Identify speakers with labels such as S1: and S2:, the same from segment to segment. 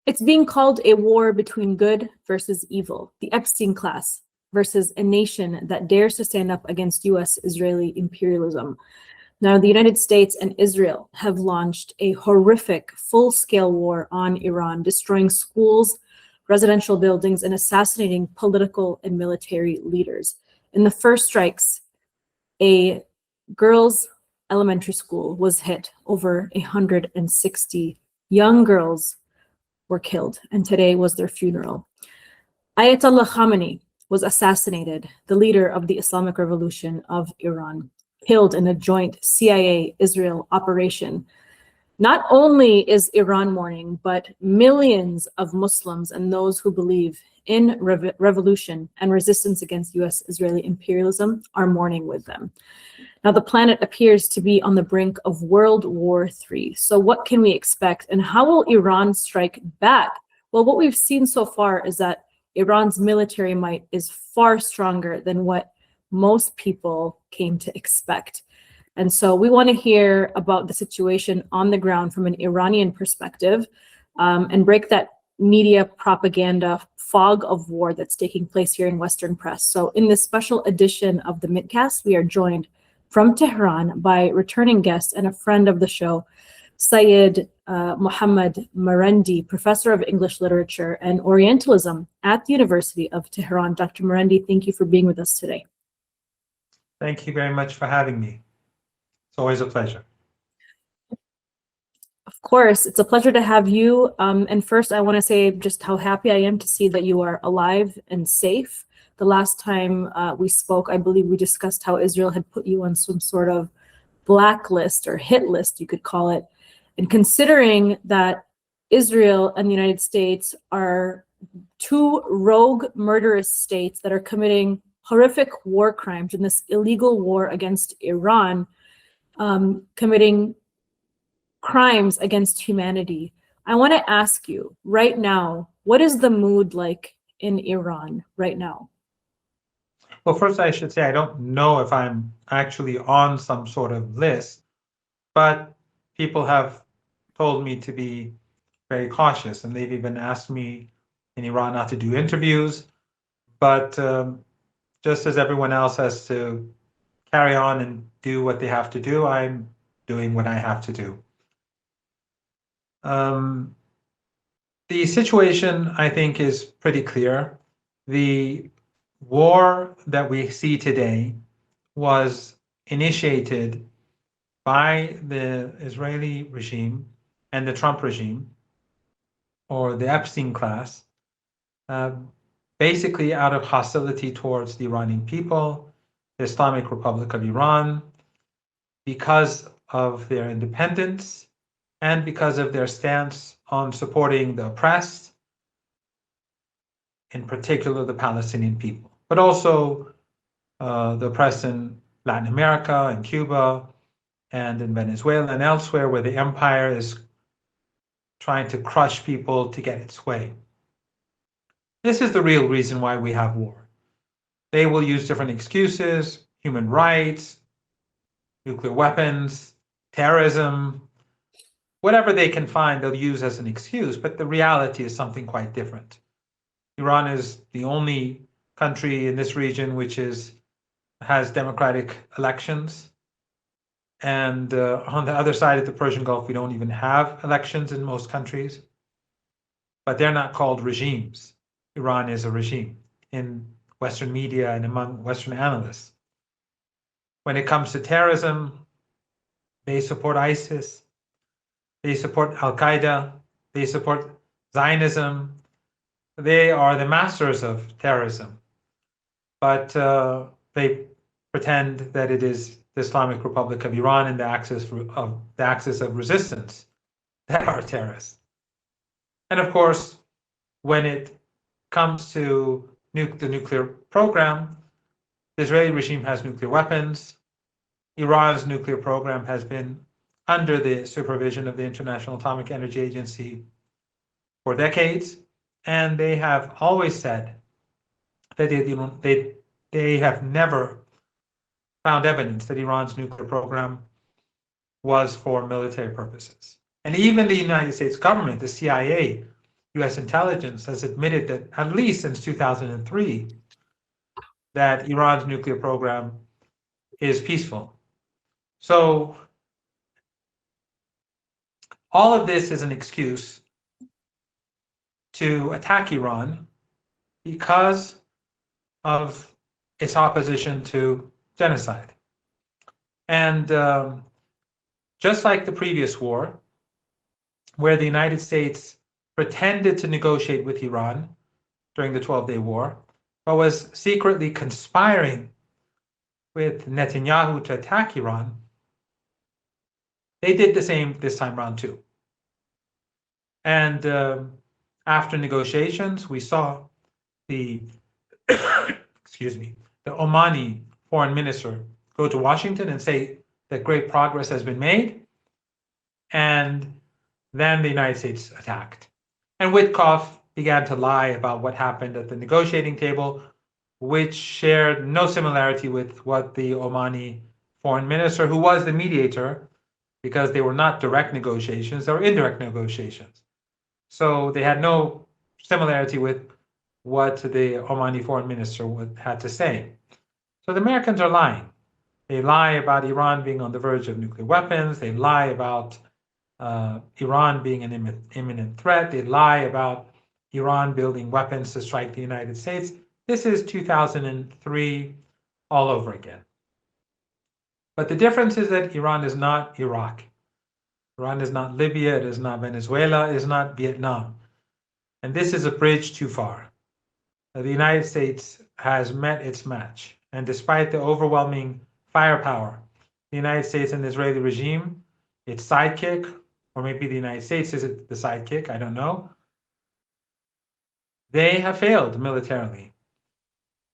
S1: It's being called a war between good versus evil, the Epstein class versus a nation that dares to stand up against US-Israeli imperialism. Now, the United States and Israel have launched a horrific full-scale war on Iran, destroying schools, residential buildings, and assassinating political and military leaders. In the first strikes, a girls' elementary school was hit. Over 160 young girls were killed, and today was their funeral. Ayatollah Khamenei was assassinated, the leader of the Islamic Revolution of Iran, killed in a joint CIA-Israel operation. Not only is Iran mourning, but millions of Muslims and those who believe in revolution and resistance against US-Israeli imperialism are mourning with them. Now, the planet appears to be on the brink of World War III. So what can we expect, and how will Iran strike back? Well, what we've seen so far is that Iran's military might is far stronger than what most people came to expect. And so we want to hear about the situation on the ground from an Iranian perspective, and break that media propaganda fog of war that's taking place here in Western press. So in this special edition of the Midcast, we are joined from Tehran by returning guest and a friend of the show, Syed Mohammad Marandi, professor of English literature and Orientalism at the University of Tehran. Dr. Marandi, thank you for being with us today.
S2: Thank you very much for having me. It's always a pleasure.
S1: Of course, it's a pleasure to have you. And first, I want to say just how happy I am to see that you are alive and safe. The last time we spoke, I believe we discussed how Israel had put you on some sort of blacklist or hit list, you could call it. And considering that Israel and the United States are two rogue, murderous states that are committing horrific war crimes in this illegal war against Iran, committing crimes against humanity, I want to ask you right now, what is the mood like in Iran right now?
S2: Well, first I should say I don't know if I'm actually on some sort of list, but people have told me to be very cautious, and they've even asked me in Iran not to do interviews. But just as everyone else has to carry on and do what they have to do, I'm doing what I have to do. The situation, I think, is pretty clear. The war that we see today was initiated by the Israeli regime and the Trump regime, or the Epstein class, basically out of hostility towards the Iranian people, the Islamic Republic of Iran, because of their independence and because of their stance on supporting the oppressed, in particular the Palestinian people, but also the oppressed in Latin America and Cuba and in Venezuela and elsewhere, where the empire is trying to crush people to get its way. This is the real reason why we have war. They will use different excuses: human rights, nuclear weapons, terrorism, whatever they can find, they'll use as an excuse, but the reality is something quite different. Iran is the only country in this region which has democratic elections. And on the other side of the Persian Gulf, we don't even have elections in most countries, but they're not called regimes. Iran is a regime in Western media and among Western analysts. When it comes to terrorism, they support ISIS, they support Al-Qaeda, they support Zionism. They are the masters of terrorism, but they pretend that it is the Islamic Republic of Iran and the axis of resistance that are terrorists. And of course, when it comes to the nuclear program, the Israeli regime has nuclear weapons. Iran's nuclear program has been under the supervision of the International Atomic Energy Agency for decades, and they have always said that they have never found evidence that Iran's nuclear program was for military purposes. And even the United States government, the CIA, US intelligence has admitted that at least since 2003, that Iran's nuclear program is peaceful. So all of this is an excuse to attack Iran because of its opposition to genocide. And just like the previous war, where the United States pretended to negotiate with Iran during the 12-day war, but was secretly conspiring with Netanyahu to attack Iran, they did the same this time around too. And after negotiations, we saw the excuse me, the Omani foreign minister go to Washington and say that great progress has been made, and then the United States attacked. And Witkoff began to lie about what happened at the negotiating table, which shared no similarity with what the Omani foreign minister, who was the mediator, because they were not direct negotiations, they were indirect negotiations. So they had no similarity with what the Omani foreign minister had to say. So the Americans are lying. They lie about Iran being on the verge of nuclear weapons. They lie about Iran being an imminent threat. They lie about Iran building weapons to strike the United States. This is 2003 all over again. But the difference is that Iran is not Iraq. Iran is not Libya. It is not Venezuela. It is not Vietnam. And this is a bridge too far. The United States has met its match. And despite the overwhelming firepower, the United States and the Israeli regime, its sidekick, or maybe the United States is the sidekick, I don't know, they have failed militarily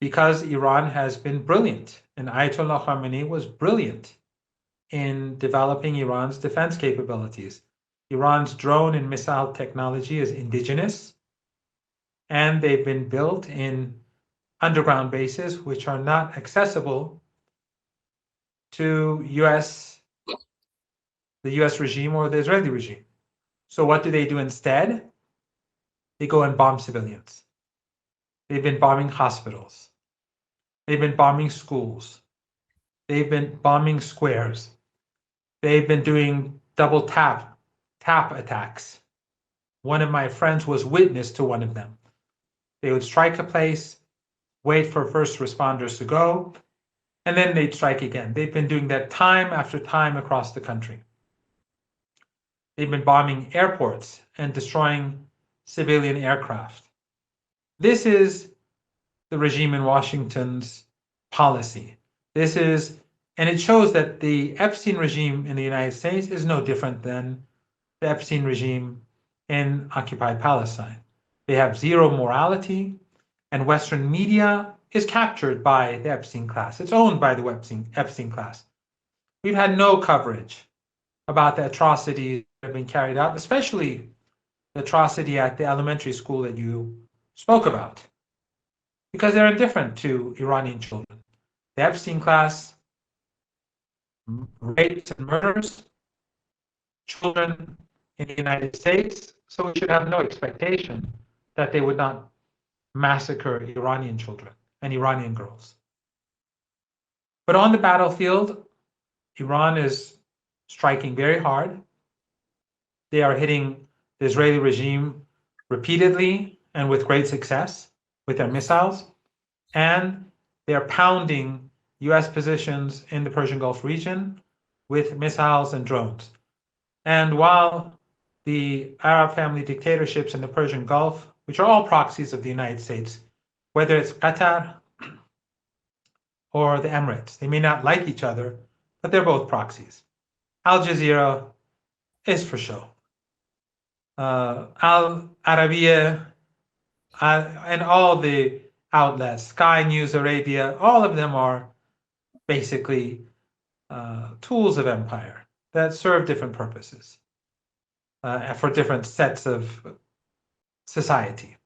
S2: because Iran has been brilliant. And Ayatollah Khamenei was brilliant in developing Iran's defense capabilities. Iran's drone and missile technology is indigenous, and they've been built in underground bases which are not accessible to the US regime or the Israeli regime. So what do they do instead? They go and bomb civilians. They've been bombing hospitals. They've been bombing schools. They've been bombing squares. They've been doing double tap attacks. One of my friends was witness to one of them. They would strike a place, wait for first responders to go, and then they'd strike again. They've been doing that time after time across the country. They've been bombing airports and destroying civilian aircraft. This is the regime in Washington's policy. And it shows that the Epstein regime in the United States is no different than the Epstein regime in occupied Palestine. They have zero morality, and Western media is captured by the Epstein class. It's owned by the Epstein class. We've had no coverage about the atrocities that have been carried out, especially the atrocity at the elementary school that you spoke about, because they're indifferent to Iranian children. The Epstein class rapes and murders children in the United States, so we should have no expectation that they would not massacre Iranian children and Iranian girls. But on the battlefield, Iran is striking very hard. They are hitting the Israeli regime repeatedly and with great success with their missiles, and they are pounding US positions in the Persian Gulf region with missiles and drones. And while the Arab family dictatorships in the Persian Gulf, which are all proxies of the United States, whether it's Qatar or the Emirates, they may not like each other, but they're both proxies. Al Jazeera is for show. Al Arabiya and all the outlets, Sky News Arabia, all of them are basically tools of empire that serve different purposes for different sets of society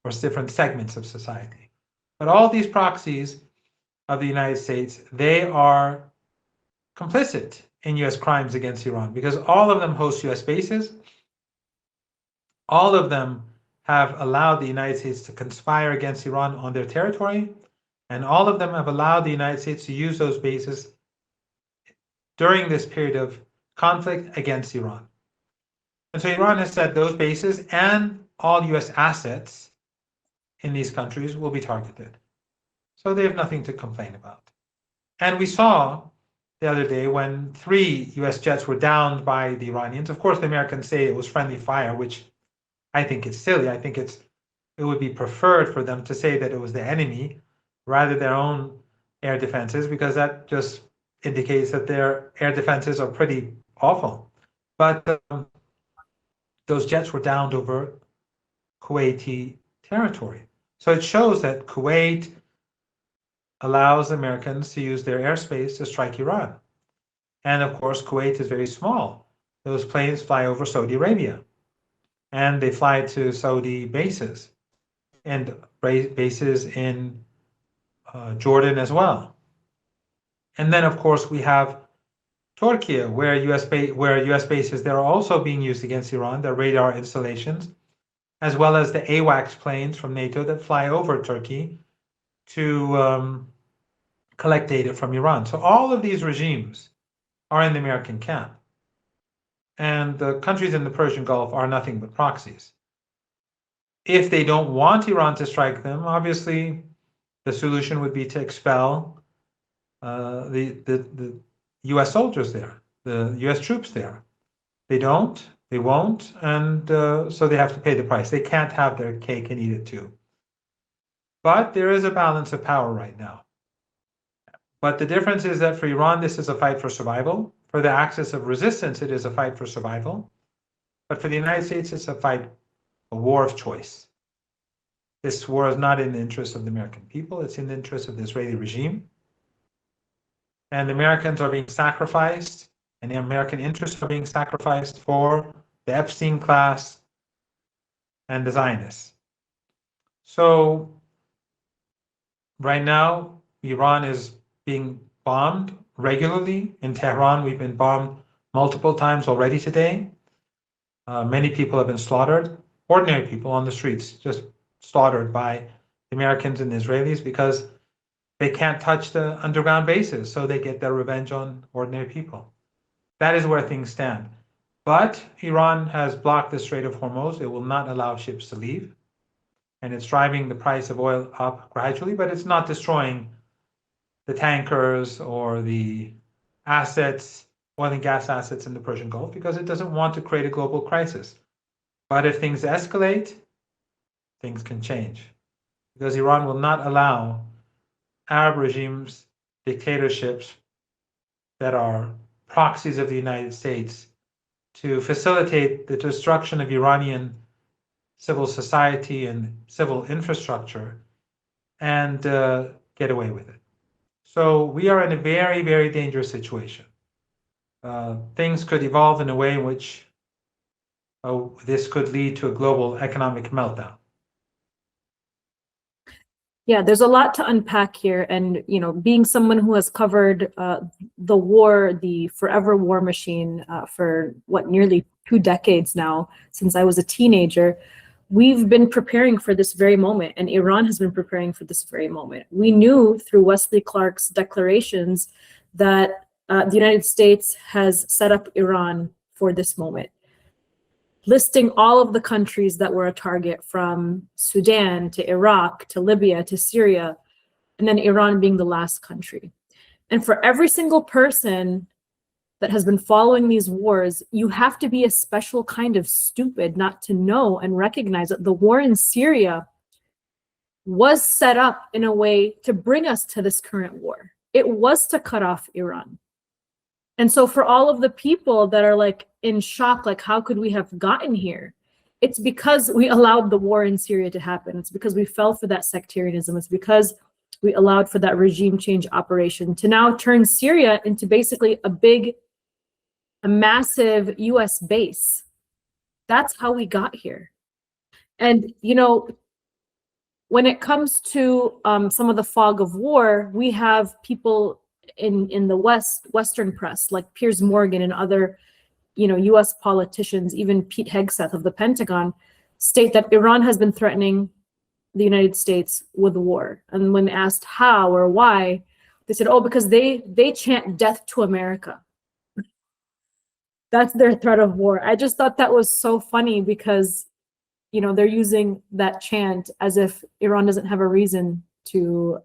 S2: or different segments of society. But all these proxies of the United States, they are complicit in US crimes against Iran because all of them host US bases. All of them have allowed the United States to conspire against Iran on their territory, and all of them have allowed the United States to use those bases during this period of conflict against Iran. And so Iran has said those bases and all US assets in these countries will be targeted. So they have nothing to complain about. And we saw the other day when 3 US jets were downed by the Iranians. Of course, the Americans say it was friendly fire, which I think is silly. I think it would be preferred for them to say that it was the enemy rather than their own air defenses, because that just indicates that their air defenses are pretty awful. But those jets were downed over Kuwaiti territory. So it shows that Kuwait allows Americans to use their airspace to strike Iran. And of course, Kuwait is very small. Those planes fly over Saudi Arabia, and they fly to Saudi bases and bases in Jordan as well. And then, of course, we have Turkey, where US bases there are also being used against Iran, the radar installations, as well as the AWACS planes from NATO that fly over Turkey to collect data from Iran. So all of these regimes are in the American camp. And the countries in the Persian Gulf are nothing but proxies. If they don't want Iran to strike them, obviously the solution would be to expel the US soldiers there, the US troops there. They don't, they won't, and so they have to pay the price. They can't have their cake and eat it too. But there is a balance of power right now. But the difference is that for Iran, this is a fight for survival. For the axis of resistance, it is a fight for survival. But for the United States, it's a war of choice. This war is not in the interest of the American people. It's in the interest of the Israeli regime. And the Americans are being sacrificed, and the American interests are being sacrificed for the Epstein class and the Zionists. So right now, Iran is being bombed regularly. In Tehran, we've been bombed multiple times already today. Many people have been slaughtered, ordinary people on the streets, just slaughtered by the Americans and the Israelis because they can't touch the underground bases, so they get their revenge on ordinary people. That is where things stand. But Iran has blocked the Strait of Hormuz. It will not allow ships to leave. And it's driving the price of oil up gradually, but it's not destroying the tankers or the assets, oil and gas assets in the Persian Gulf, because it doesn't want to create a global crisis. But if things escalate, things can change. Because Iran will not allow Arab regimes, dictatorships that are proxies of the United States to facilitate the destruction of Iranian civil society and civil infrastructure and get away with it. So we are in a very, very dangerous situation. Things could evolve in a way in which this could lead to a global economic meltdown.
S1: Yeah, there's a lot to unpack here. And, you know, being someone who has covered the war, the forever war machine for nearly 2 decades now, since I was a teenager, we've been preparing for this very moment, and Iran has been preparing for this very moment. We knew through Wesley Clark's declarations that the United States has set up Iran for this moment, listing all of the countries that were a target, from Sudan to Iraq to Libya to Syria, and then Iran being the last country. And for every single person that has been following these wars, you have to be a special kind of stupid not to know and recognize that the war in Syria was set up in a way to bring us to this current war. It was to cut off Iran. And so for all of the people that are like in shock, like, how could we have gotten here? It's because we allowed the war in Syria to happen. It's because we fell for that sectarianism. It's because we allowed for that regime change operation to now turn Syria into basically a massive US base. That's how we got here. And, you know, when it comes to some of the fog of war, we have people in the Western press, like Piers Morgan and other, you know, US politicians, even Pete Hegseth of the Pentagon, state that Iran has been threatening the United States with war. And when asked how or why, they said, oh, because they chant death to America. That's their threat of war. I just thought that was so funny because, they're using that chant as if Iran doesn't have a reason to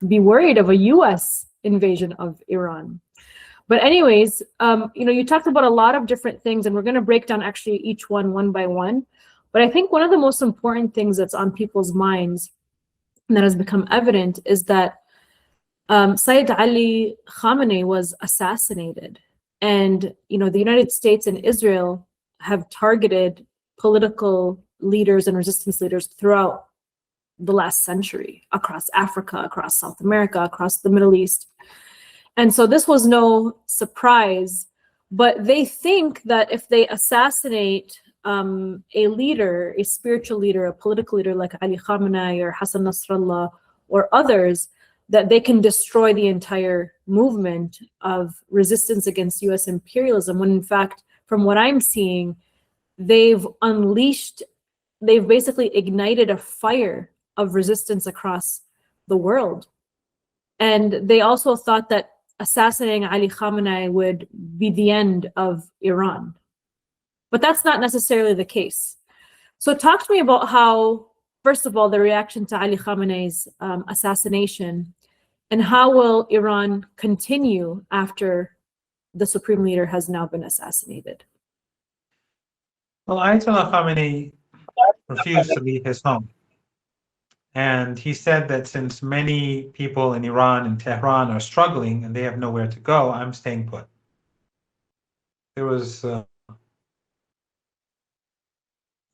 S1: be worried of a US invasion of Iran. But anyways, you talked about a lot of different things, and we're going to break down actually each one by one. But I think one of the most important things that's on people's minds and that has become evident is that Sayyid Ali Khamenei was assassinated. And, the United States and Israel have targeted political leaders and resistance leaders throughout the last century, across Africa, across South America, across the Middle East. And so this was no surprise, but they think that if they assassinate a leader, a spiritual leader, a political leader like Ali Khamenei or Hassan Nasrallah or others, that they can destroy the entire movement of resistance against US imperialism, when in fact, from what I'm seeing, they've basically ignited a fire of resistance across the world. And they also thought that assassinating Ali Khamenei would be the end of Iran. But that's not necessarily the case. So talk to me about how, first of all, the reaction to Ali Khamenei's assassination, and how will Iran continue after the supreme leader has now been assassinated?
S2: Well, Ayatollah Khamenei refused to leave his home. And he said that since many people in Iran and Tehran are struggling and they have nowhere to go, I'm staying put. There was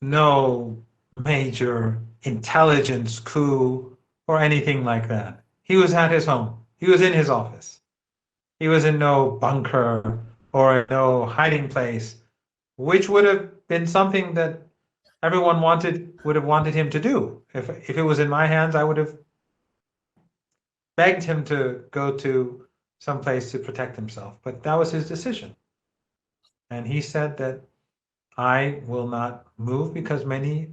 S2: no major intelligence coup or anything like that. He was at his home. He was in his office. He was in no bunker or no hiding place, which would have been something that everyone would have wanted him to do. If it was in my hands, I would have begged him to go to some place to protect himself. But that was his decision. And he said that I will not move because many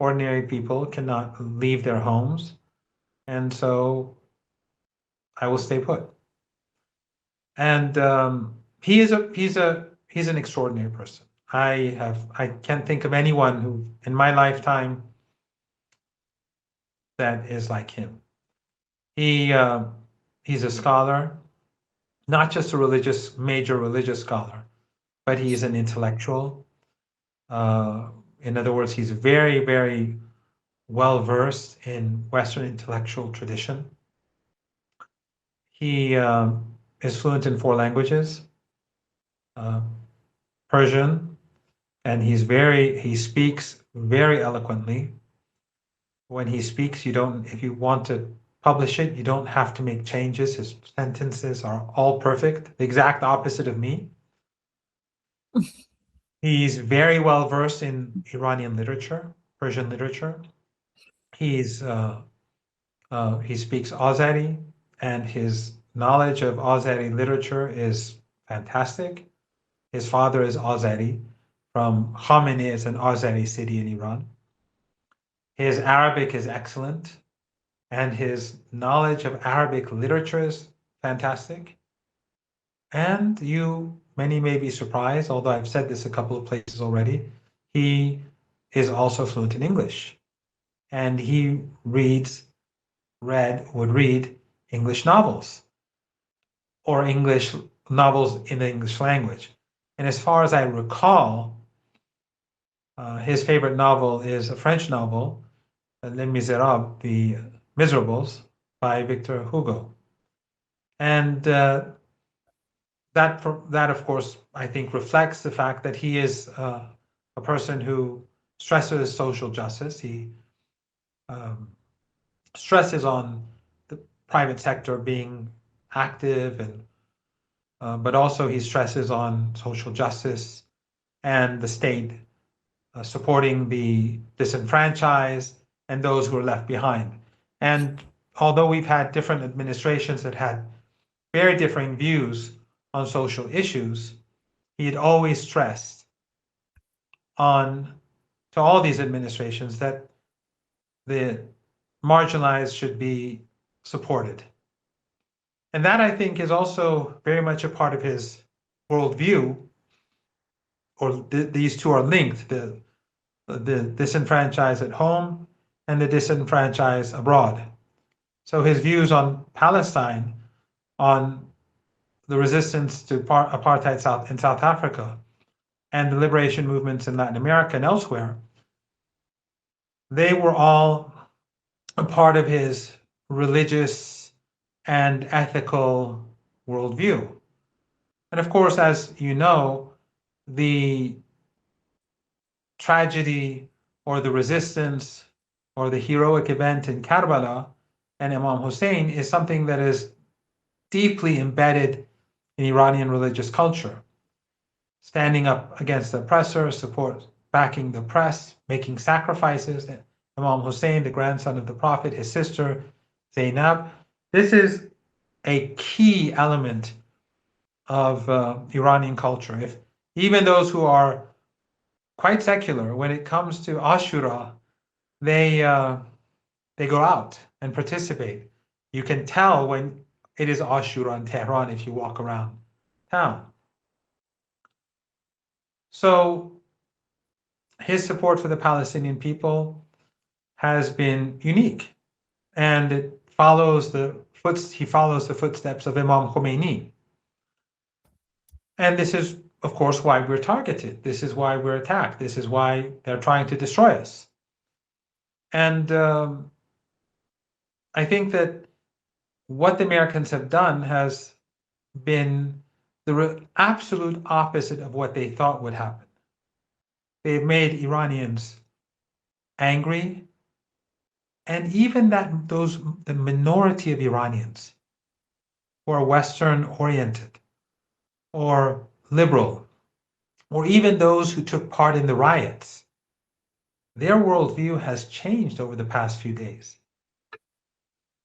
S2: ordinary people cannot leave their homes. And so I will stay put. And he's an extraordinary person. I can't think of anyone who in my lifetime that is like him. He's a scholar, not just a major religious scholar, but he's an intellectual. In other words, he's very, very well versed in Western intellectual tradition. He is fluent in 4 languages, Persian, and he speaks very eloquently. When he speaks, if you want to publish it, you don't have to make changes. His sentences are all perfect, the exact opposite of me. He's very well versed in Iranian literature, Persian literature. He speaks Azeri, and his knowledge of Azeri literature is fantastic. His father is Azeri. From Khamenei is an Azeri city in Iran. His Arabic is excellent, and his knowledge of Arabic literature is fantastic. And many may be surprised, although I've said this a couple of places already, he is also fluent in English. And he would read English novels or English novels in the English language. And as far as I recall, his favorite novel is a French novel, Les Miserables, The Miserables, by Victor Hugo. And that, of course, I think reflects the fact that he is a person who stresses social justice. He stresses on the private sector being active, but also he stresses on social justice and the state supporting the disenfranchised and those who are left behind. And although we've had different administrations that had very differing views on social issues, he had always stressed on to all these administrations that the marginalized should be supported. And that, I think, is also very much a part of his worldview, or these two are linked, the disenfranchised at home and the disenfranchised abroad. So his views on Palestine, on the resistance to apartheid in South Africa, and the liberation movements in Latin America and elsewhere, they were all a part of his religious and ethical worldview. And of course, as you know, the tragedy or the resistance or the heroic event in Karbala and Imam Hussein is something that is deeply embedded in Iranian religious culture. Standing up against the oppressor, backing the press, making sacrifices. Imam Hussein, the grandson of the Prophet, his sister Zainab. This is a key element of Iranian culture. If even those who are quite secular, when it comes to Ashura, they go out and participate. You can tell when it is Ashura in Tehran if you walk around town. So his support for the Palestinian people has been unique, and it follows he follows the footsteps of Imam Khomeini. And this is, of course, why we're targeted. This is why we're attacked. This is why they're trying to destroy us. And I think that what the Americans have done has been the absolute opposite of what they thought would happen. They've made Iranians angry, and even the minority of Iranians who are Western oriented or liberal, or even those who took part in the riots, their worldview has changed over the past few days.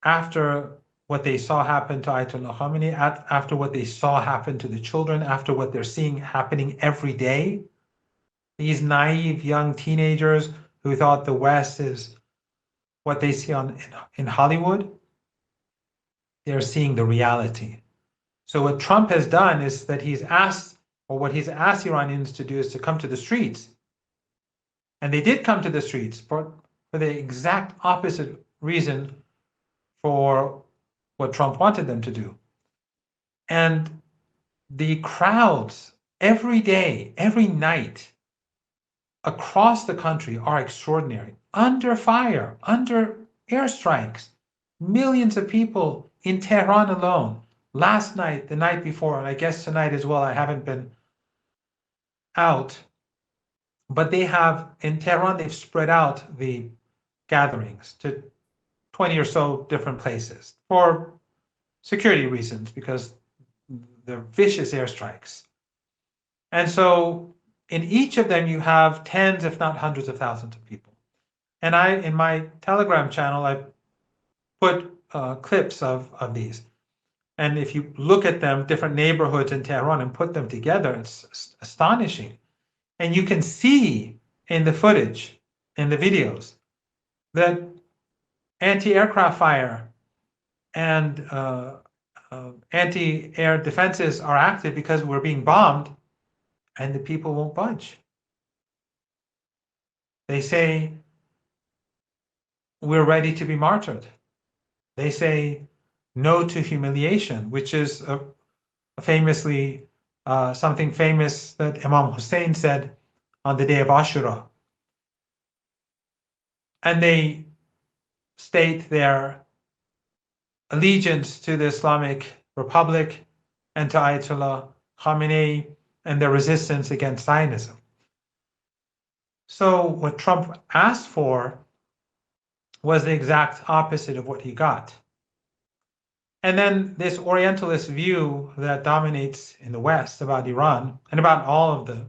S2: After what they saw happen to Ayatollah Khamenei, after what they saw happen to the children, after what they're seeing happening every day, these naive young teenagers who thought the West is what they see in Hollywood, they're seeing the reality. So what Trump has done is that what he's asked Iranians to do is to come to the streets. And they did come to the streets for the exact opposite reason for what Trump wanted them to do. And the crowds every day, every night, across the country are extraordinary. Under fire, under airstrikes, millions of people in Tehran alone. Last night, the night before, and I guess tonight as well, I haven't been out, but in Tehran, they've spread out the gatherings to 20 or so different places for security reasons, because they're vicious airstrikes. And so in each of them, you have tens, if not hundreds of thousands of people. And in my Telegram channel, I put clips of these. And if you look at them, different neighborhoods in Tehran, and put them together, it's astonishing. And you can see in the footage, in the videos, that anti-aircraft fire and anti-air defenses are active because we're being bombed and the people won't budge. They say, we're ready to be martyred. They say no to humiliation, which is famously something famous that Imam Hussein said on the day of Ashura. And they state their allegiance to the Islamic Republic and to Ayatollah Khamenei and their resistance against Zionism. So what Trump asked for was the exact opposite of what he got. And then this Orientalist view that dominates in the West about Iran and about all of the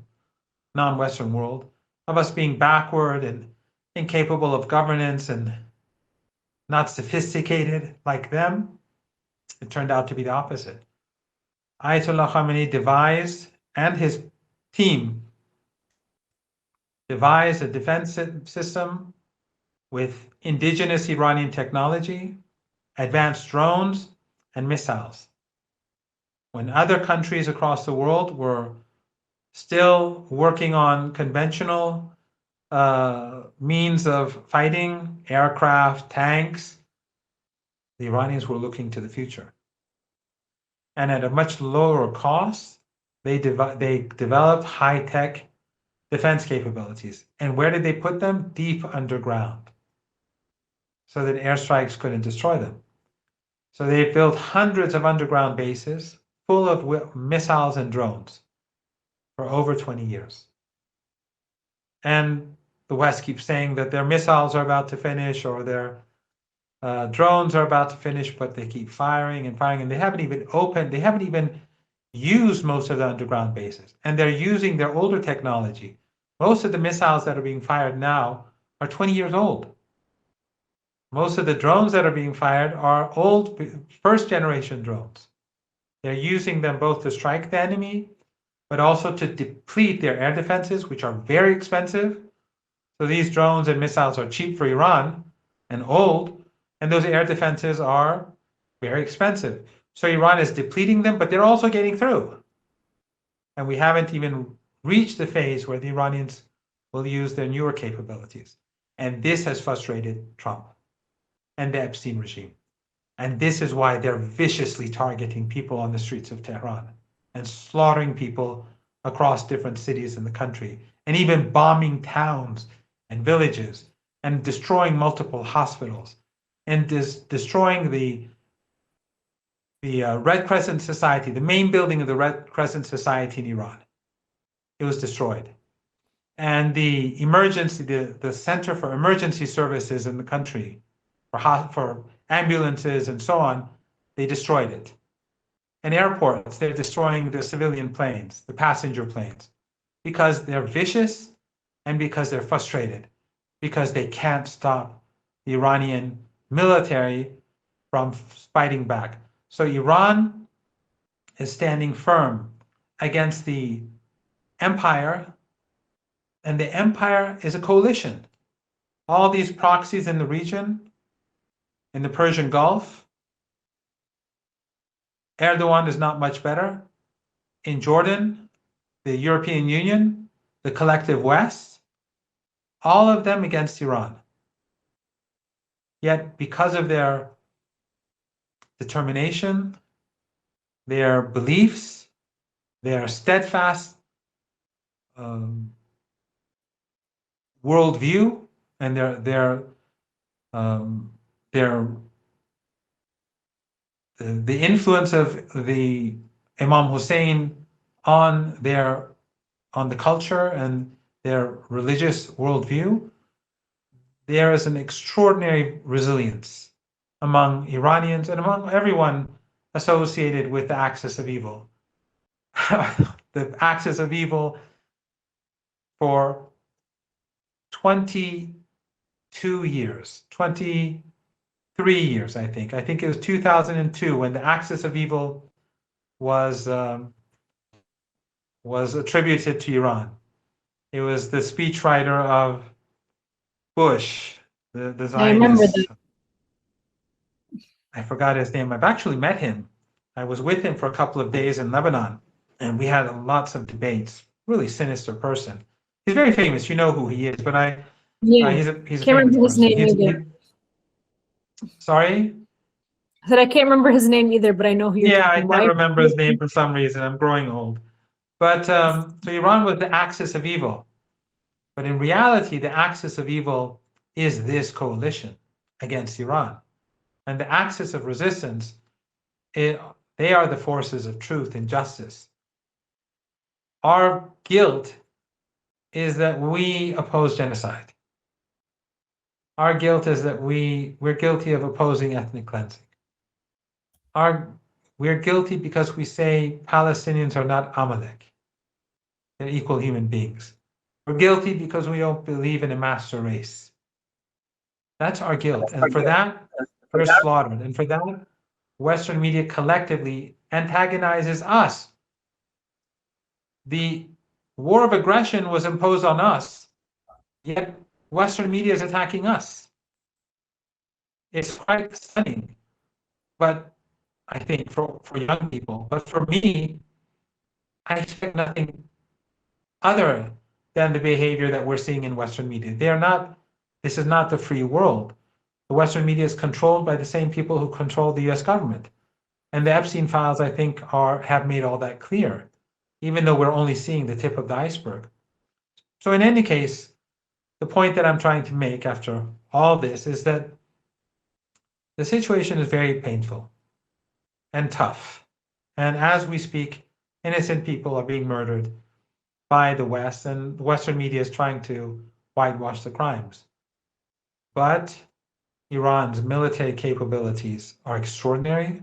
S2: non-Western world, of us being backward and incapable of governance and not sophisticated like them, it turned out to be the opposite. Ayatollah Khamenei devised, and his team devise a defense system with indigenous Iranian technology, advanced drones, and missiles. When other countries across the world were still working on conventional means of fighting, aircraft, tanks, the Iranians were looking to the future. And at a much lower cost, they developed high-tech defense capabilities. And where did they put them? Deep underground, so that airstrikes couldn't destroy them. So they built hundreds of underground bases full of missiles and drones for over 20 years. And the West keeps saying that their missiles are about to finish or their drones are about to finish, but they keep firing and firing, and they haven't even used most of the underground bases. And they're using their older technology. Most of the missiles that are being fired now are 20 years old. Most of the drones that are being fired are old, first-generation drones. They're using them both to strike the enemy, but also to deplete their air defenses, which are very expensive. So these drones and missiles are cheap for Iran and old, and those air defenses are very expensive. So Iran is depleting them, but they're also getting through. And we haven't even reached the phase where the Iranians will use their newer capabilities. And this has frustrated Trump and the Epstein regime. And this is why they're viciously targeting people on the streets of Tehran and slaughtering people across different cities in the country, and even bombing towns and villages and destroying multiple hospitals and destroying the Red Crescent Society, the main building of the Red Crescent Society in Iran. It was destroyed. And the Center for Emergency Services in the country, for ambulances and so on, they destroyed it. And airports, they're destroying the civilian planes, the passenger planes, because they're vicious and because they're frustrated, because they can't stop the Iranian military from fighting back. So Iran is standing firm against the empire, and the empire is a coalition. All these proxies in the region, in the Persian Gulf, Erdogan is not much better. In Jordan, the European Union, the collective West, all of them against Iran. Yet, because of their determination, their beliefs, their steadfast worldview, and the influence of the Imam Hussein on the culture and their religious worldview, there is an extraordinary resilience among Iranians and among everyone associated with the axis of evil. The axis of evil for 22 years, 23 years, I think. I think it was 2002 when the axis of evil was attributed to Iran. It was the speechwriter of Bush, the Zionist.
S1: I remember that.
S2: I forgot his name. I've actually met him. I was with him for a couple of days in Lebanon, and we had lots of debates. Really sinister person. He's very famous. You know who he is, but he's a
S1: can't remember his name either.
S2: Sorry?
S1: I said I can't remember his name either, but I know who you're talking about.
S2: I can't remember his name for some reason. I'm growing old. But so Iran was the axis of evil. But in reality, the axis of evil is this coalition against Iran. And the axis of resistance, they are the forces of truth and justice. Our guilt is that we oppose genocide. Our guilt is that we're guilty of opposing ethnic cleansing. We're guilty because we say Palestinians are not Amalek. They're equal human beings. We're guilty because we don't believe in a master race. That's our guilt. And for that, we're slaughtered. And for that, Western media collectively antagonizes us. The war of aggression was imposed on us Yet Western media is attacking us. It's quite stunning, but I think for young people, but for me, I expect nothing other than the behavior that we're seeing in Western media. This is not the free world. The Western media is controlled by the same people who control the US government. And the Epstein files, I think, have made all that clear, even though we're only seeing the tip of the iceberg. So in any case, the point that I'm trying to make after all this is that the situation is very painful and tough. And as we speak, innocent people are being murdered by the West, and the Western media is trying to whitewash the crimes. But Iran's military capabilities are extraordinary,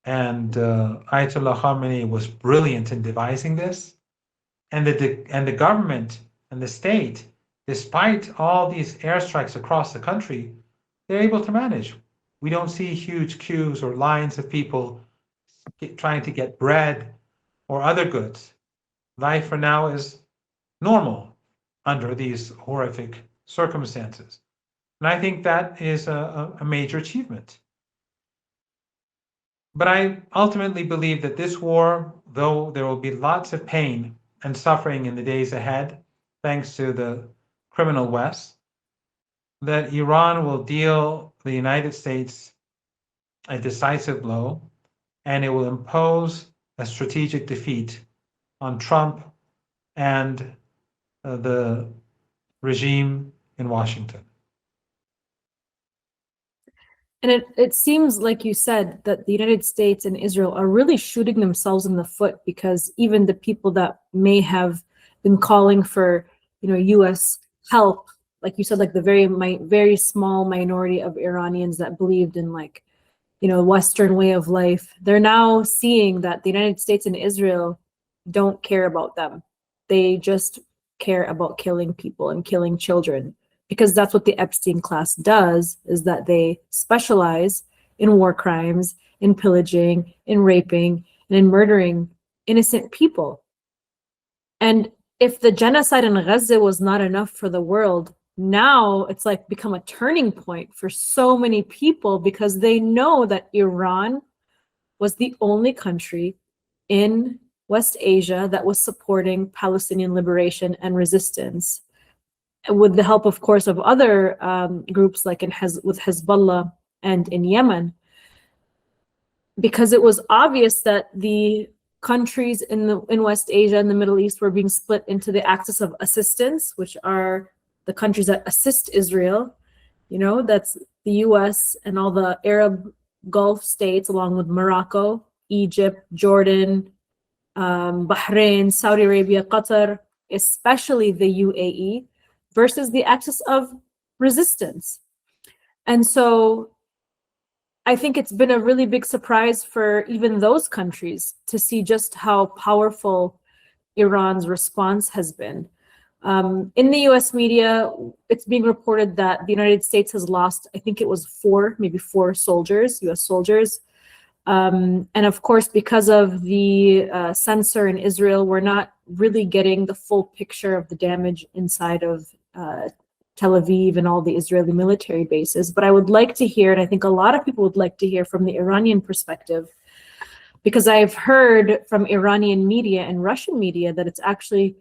S2: and Ayatollah Khamenei was brilliant in devising this. And the government and the state, despite all these airstrikes across the country, they're able to manage. We don't see huge queues or lines of people trying to get bread or other goods. Life for now is normal under these horrific circumstances. And I think that is a major achievement. But I ultimately believe that this war, though there will be lots of pain and suffering in the days ahead, thanks to the criminal West, that Iran will deal the United States a decisive blow, and it will impose a strategic defeat on Trump and the regime in Washington.
S1: And it seems, like you said, that the United States and Israel are really shooting themselves in the foot, because even the people that may have been calling for, U.S. help, like you said, like the very small minority of Iranians that believed in Western way of life, they're now seeing that the United States and Israel don't care about them. They just care about killing people and killing children, because that's what the Epstein class does, is that they specialize in war crimes, in pillaging, in raping, and in murdering innocent people. And if the genocide in Gaza was not enough for the world, now it's become a turning point for so many people, because they know that Iran was the only country in West Asia that was supporting Palestinian liberation and resistance, with the help, of course, of other groups with Hezbollah and in Yemen, because it was obvious that the countries in West Asia and the Middle East were being split into the axis of assistance, which are the countries that assist Israel. That's the US and all the Arab Gulf states, along with Morocco, Egypt, Jordan, Bahrain, Saudi Arabia, Qatar, especially the UAE, versus the axis of resistance. And so I think it's been a really big surprise for even those countries to see just how powerful Iran's response has been. In the US media, it's being reported that the United States has lost, I think it was maybe four soldiers, US soldiers. And of course, because of the censor in Israel, we're not really getting the full picture of the damage inside of Tel Aviv and all the Israeli military bases. But I would like to hear, and I think a lot of people would like to hear from the Iranian perspective, because I've heard from Iranian media and Russian media that it's actually,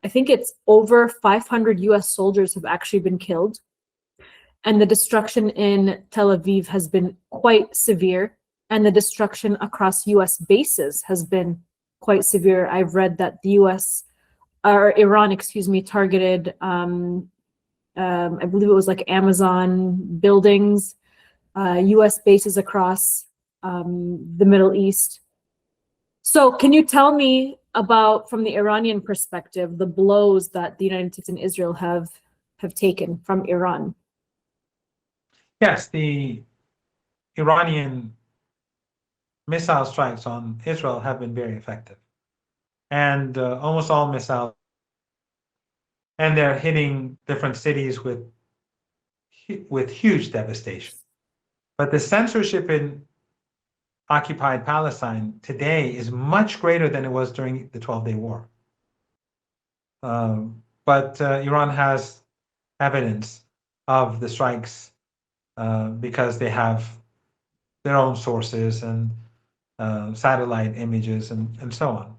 S1: I think it's over 500 US soldiers have actually been killed. And the destruction in Tel Aviv has been quite severe. And the destruction across US bases has been quite severe. I've read that the Iran, targeted, I believe it was Amazon buildings, US bases across the Middle East. So can you tell me about, from the Iranian perspective, the blows that the United States and Israel have taken from Iran?
S2: Yes, the Iranian missile strikes on Israel have been very effective. And almost all missiles, and they're hitting different cities with huge devastation. But the censorship in occupied Palestine today is much greater than it was during the 12-day war. But but Iran has evidence of the strikes because they have their own sources and satellite images and so on.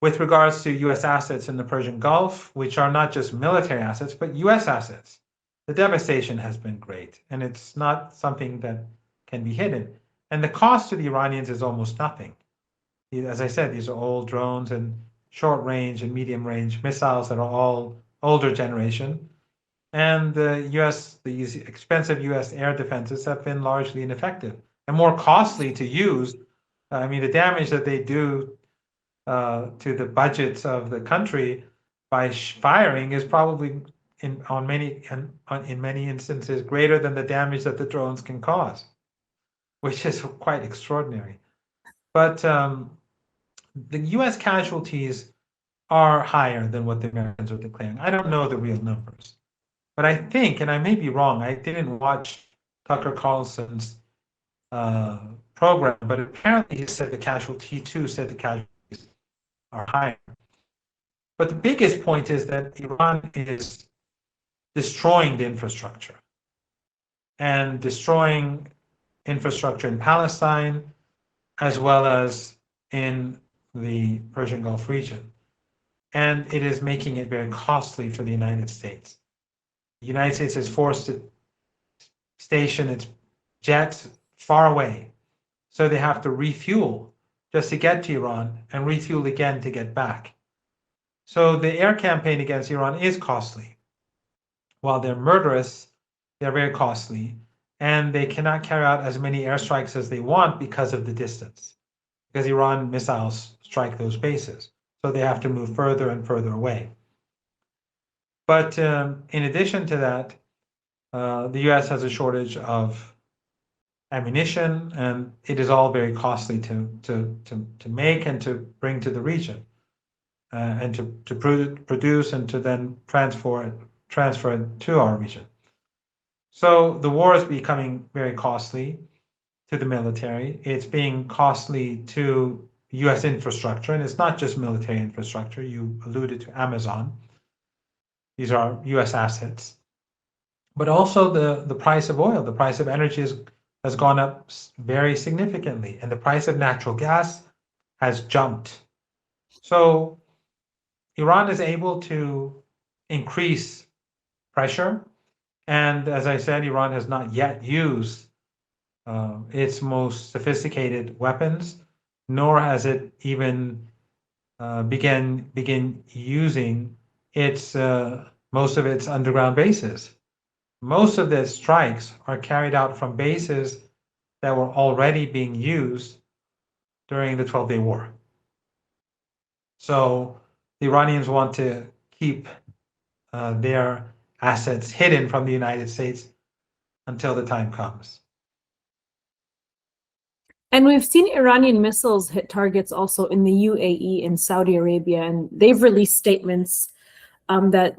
S2: With regards to U.S. assets in the Persian Gulf, which are not just military assets, but U.S. assets, the devastation has been great, and it's not something that can be hidden. And the cost to the Iranians is almost nothing. As I said, these are old drones and short-range and medium-range missiles that are all older generation. And these expensive U.S. air defenses have been largely ineffective and more costly to use. I mean, the damage that they do to the budgets of the country by firing is probably in many instances greater than the damage that the drones can cause, which is quite extraordinary. But the U.S. casualties are higher than what the Americans are declaring. I don't know the real numbers, but I think, and I may be wrong, I didn't watch Tucker Carlson's program, but apparently he said the casualties are higher. But the biggest point is that Iran is destroying the infrastructure and destroying infrastructure in Palestine as well as in the Persian Gulf region. And it is making it very costly for the United States. The United States is forced to station its jets far away, so they have to refuel just to get to Iran and refuel again to get back. So the air campaign against Iran is costly. While they're murderous, they're very costly, and they cannot carry out as many airstrikes as they want because of the distance, because Iran missiles strike those bases. So they have to move further and further away. But in addition to that, the U.S. has a shortage of ammunition, and it is all very costly to make and to bring to the region, and to produce and to then transfer it to our region. So the war is becoming very costly to the military. It's being costly to U.S. infrastructure, and it's not just military infrastructure. You alluded to Amazon. These are U.S. assets. But also the price of oil, the price of energy has gone up very significantly, and the price of natural gas has jumped. So Iran is able to increase pressure, and as I said, Iran has not yet used its most sophisticated weapons, nor has it even begin using its most of its underground bases. Most of the strikes are carried out from bases that were already being used during the 12-day war. So the Iranians want to keep their assets hidden from the United States until the time comes.
S1: And we've seen Iranian missiles hit targets also in the UAE and Saudi Arabia, and they've released statements that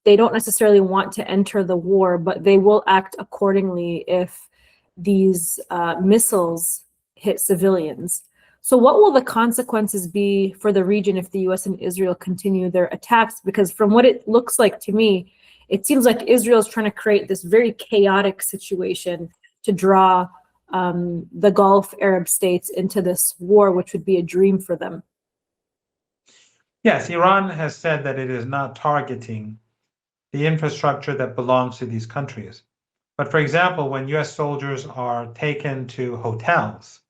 S1: they don't necessarily want to enter the war, but they will act accordingly if these missiles hit civilians. So what will the consequences be for the region if the US and Israel continue their attacks? Because from what it looks like to me, it seems like Israel is trying to create this very chaotic situation to draw the Gulf Arab states into this war, which would be a dream for them.
S2: Yes, Iran has said that it is not targeting the infrastructure that belongs to these countries. But for example, when US soldiers are taken to hotels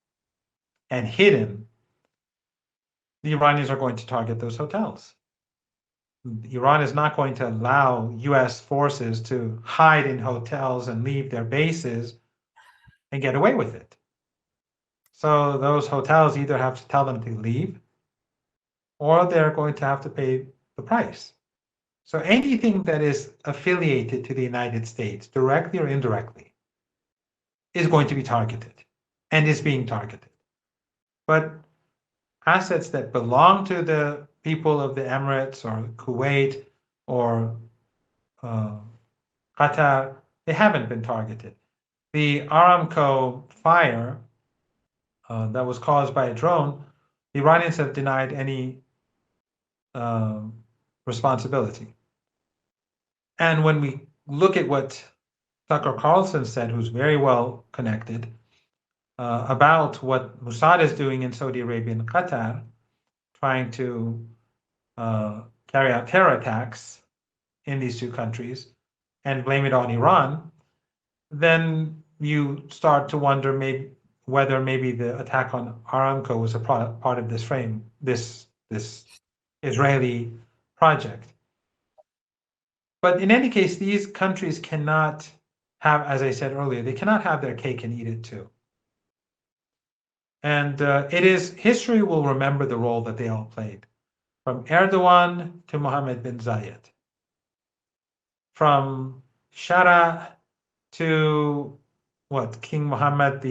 S2: and hidden, the Iranians are going to target those hotels. Iran is not going to allow US forces to hide in hotels and leave their bases and get away with it. So those hotels either have to tell them to leave, or they're going to have to pay the price. So anything that is affiliated to the United States, directly or indirectly, is going to be targeted and is being targeted. But assets that belong to the people of the Emirates or Kuwait or Qatar, they haven't been targeted. The Aramco fire that was caused by a drone, the Iranians have denied any responsibility. And when we look at what Tucker Carlson said, who's very well connected, about what Mossad is doing in Saudi Arabia and Qatar, trying to carry out terror attacks in these two countries and blame it on Iran, then you start to wonder whether maybe the attack on Aramco was a part of this Israeli project. But in any case, these countries cannot have, as I said earlier, they cannot have their cake and eat it too. And history will remember the role that they all played, from Erdogan to Mohammed bin Zayed, from Shara to King Mohammed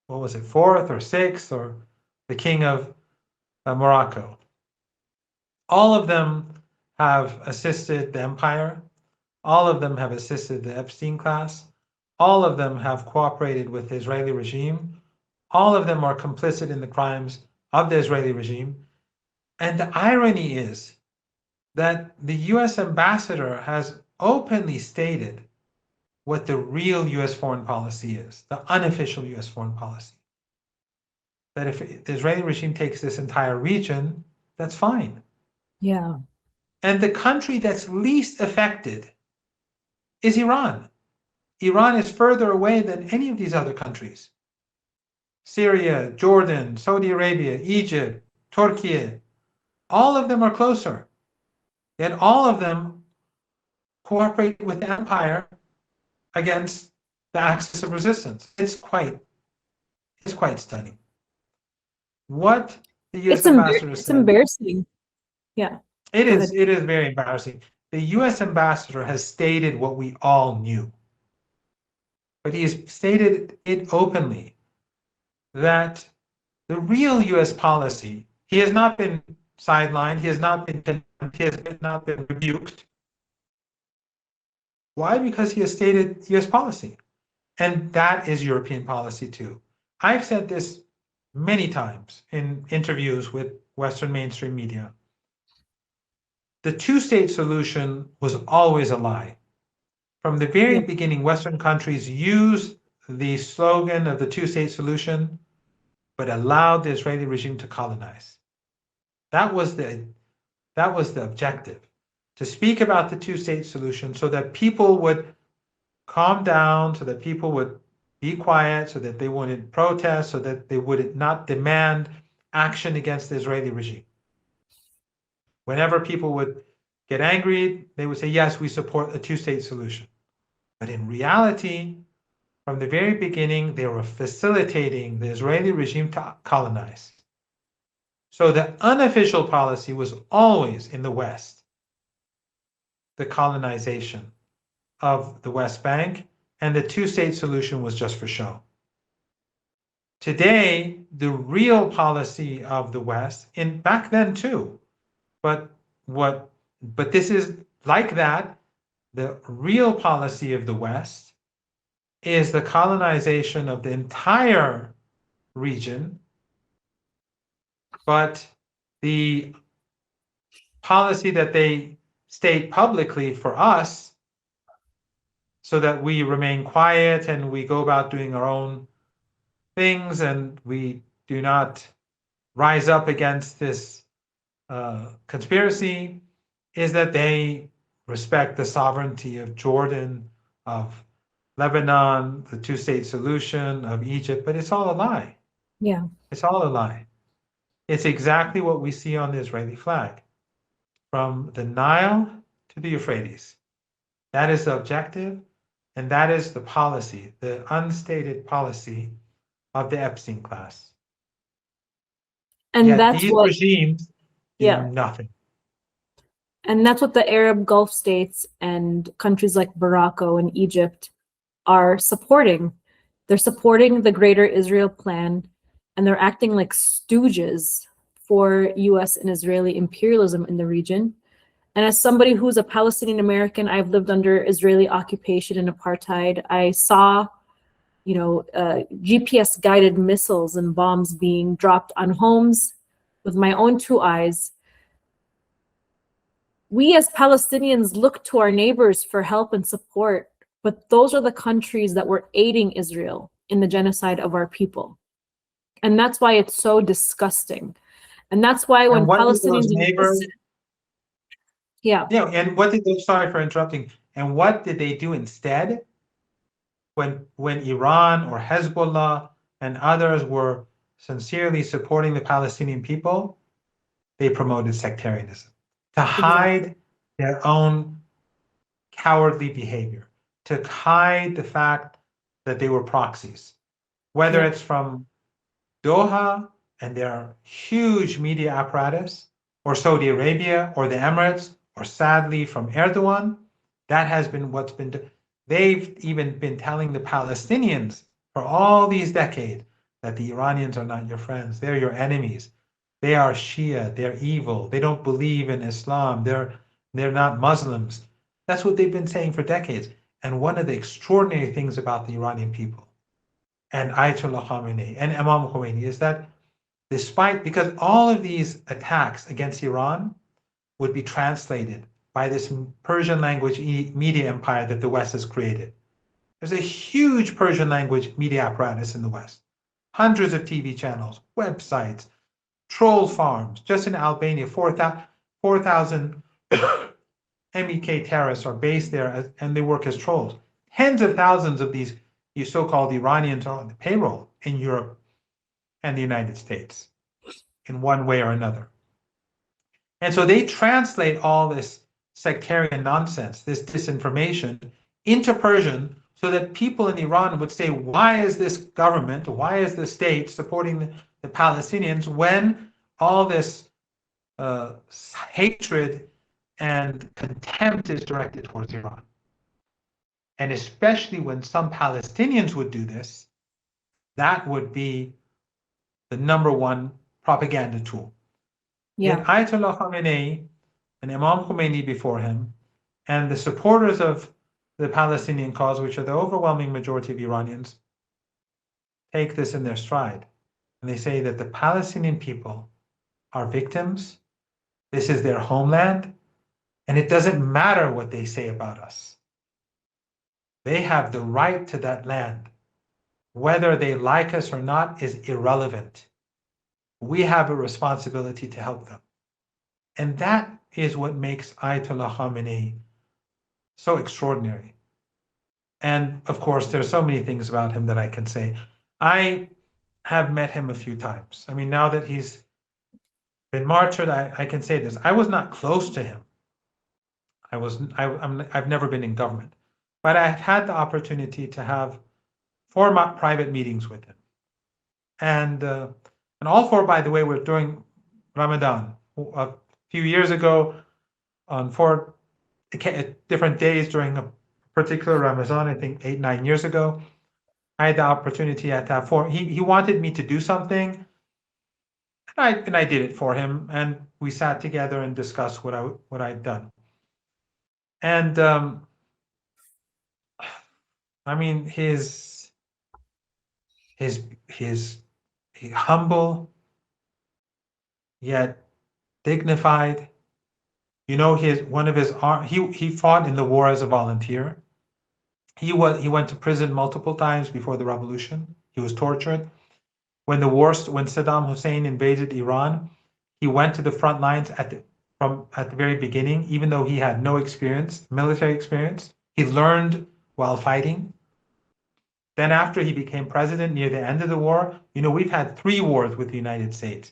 S2: fourth or sixth, or the king of Morocco. All of them have assisted the empire. All of them have assisted the Epstein class. All of them have cooperated with the Israeli regime. All of them are complicit in the crimes of the Israeli regime. And the irony is that the US ambassador has openly stated what the real US foreign policy is, the unofficial US foreign policy. That if the Israeli regime takes this entire region, that's fine.
S1: Yeah.
S2: And the country that's least affected is Iran. Iran is further away than any of these other countries. Syria, Jordan, Saudi Arabia, Egypt, Turkey, all of them are closer. Yet all of them cooperate with the empire against the axis of resistance. It's quite stunning. What the US ambassador said.
S1: It's embarrassing. Yeah.
S2: It is very embarrassing. The US ambassador has stated what we all knew. But he has stated it openly that the real US policy, he has not been sidelined, he has not been rebuked. Why? Because he has stated US policy. And that is European policy too. I've said this many times in interviews with Western mainstream media. The two-state solution was always a lie. From the very beginning, Western countries used the slogan of the two-state solution, but allowed the Israeli regime to colonize. That was the objective, to speak about the two-state solution so that people would calm down, so that people would be quiet, so that they wouldn't protest, so that they would not demand action against the Israeli regime. Whenever people would get angry, they would say, yes, we support a two-state solution. But in reality, from the very beginning, they were facilitating the Israeli regime to colonize. So the unofficial policy was always in the West, the colonization of the West Bank, and the two-state solution was just for show. Today, the real policy of the West, and back then too, but this is like that, the real policy of the West is the colonization of the entire region, but the policy that they state publicly for us, so that we remain quiet and we go about doing our own things and we do not rise up against this conspiracy, is that they respect the sovereignty of Jordan, of Lebanon, the two-state solution, of Egypt, but it's all a lie.
S1: Yeah.
S2: It's all a lie. It's exactly what we see on the Israeli flag. From the Nile to the Euphrates. That is the objective, and that is the policy, the unstated policy of the Epstein class.
S1: And
S2: yet
S1: that's
S2: these
S1: what
S2: regimes do nothing.
S1: And that's what the Arab Gulf states and countries like Morocco and Egypt are supporting. They're supporting the Greater Israel Plan, and they're acting like stooges for US and Israeli imperialism in the region. And as somebody who's a Palestinian American, I've lived under Israeli occupation and apartheid. I saw, GPS guided missiles and bombs being dropped on homes with my own two eyes. We as Palestinians look to our neighbors for help and support, but those are the countries that were aiding Israel in the genocide of our people. And that's why it's so disgusting. And that's why when
S2: And what did
S1: Palestinians
S2: those neighbors?
S1: yeah.
S2: Yeah, and what did they? Sorry for interrupting. And what did they do instead? When Iran or Hezbollah and others were sincerely supporting the Palestinian people, they promoted sectarianism to hide their own cowardly behavior, to hide the fact that they were proxies, whether it's from Doha and their huge media apparatus, or Saudi Arabia, or the Emirates, or sadly from Erdogan. That has been what's been done. They've even been telling the Palestinians for all these decades that the Iranians are not your friends, they're your enemies. They are Shia, they're evil, they don't believe in Islam, they're not Muslims. That's what they've been saying for decades. And one of the extraordinary things about the Iranian people and Ayatollah Khamenei and Imam Khomeini is that because all of these attacks against Iran would be translated by this Persian language media empire that the West has created. There's a huge Persian language media apparatus in the West. Hundreds of TV channels, websites, troll farms. Just in Albania, 4,000 MEK terrorists are based there and they work as trolls. Tens of thousands of these so-called Iranians are on the payroll in Europe and the United States in one way or another. And so they translate all this sectarian nonsense, this disinformation, into Persian so that people in Iran would say, why is this government, why is the state supporting the Palestinians when all this hatred and contempt is directed towards Iran? And especially when some Palestinians would do this, that would be the number one propaganda tool. Yet Ayatollah Khamenei and Imam Khomeini before him and the supporters of the Palestinian cause, which are the overwhelming majority of Iranians, take this in their stride. And they say that the Palestinian people are victims. This is their homeland. And it doesn't matter what they say about us. They have the right to that land. Whether they like us or not is irrelevant. We have a responsibility to help them. And that is what makes Ayatollah Khamenei so extraordinary. And of course, there's so many things about him that I can say. I have met him a few times. I mean, now that he's been martyred, I can say this. I was not close to him. I've never been in government, but I had the opportunity to have 4 private meetings with him. And all 4, by the way, were during Ramadan. A few years ago, on 4 different days during a particular Ramadan, I think 8, 9 years ago, I had the opportunity to have 4. He wanted me to do something, and I did it for him, and we sat together and discussed what I'd done. And I mean, his humble yet dignified. You know, he fought in the war as a volunteer. He went to prison multiple times before the revolution. He was tortured. When Saddam Hussein invaded Iran, he went to the front lines at the very beginning, even though he had no military experience. He learned while fighting. Then after he became president near the end of the war, you know, we've had 3 wars with the United States.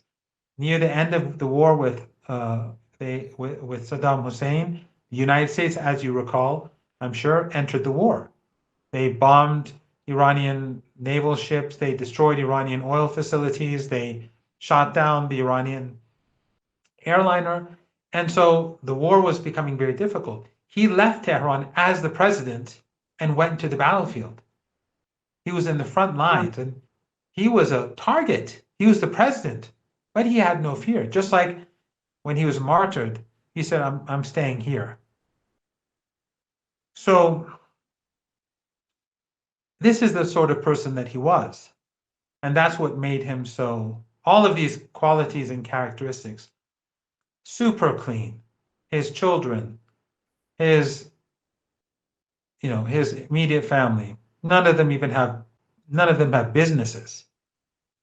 S2: Near the end of the war with Saddam Hussein, the United States, as you recall, I'm sure, entered the war. They bombed Iranian naval ships. They destroyed Iranian oil facilities. They shot down the Iranian airliner. And so the war was becoming very difficult. He left Tehran as the president and went to the battlefield. He was in the front lines and he was a target. He was the president, but he had no fear. Just like when he was martyred, he said, I'm staying here. So this is the sort of person that he was. And that's what made him all of these qualities and characteristics, super clean, his children, his his immediate family. None of them have businesses.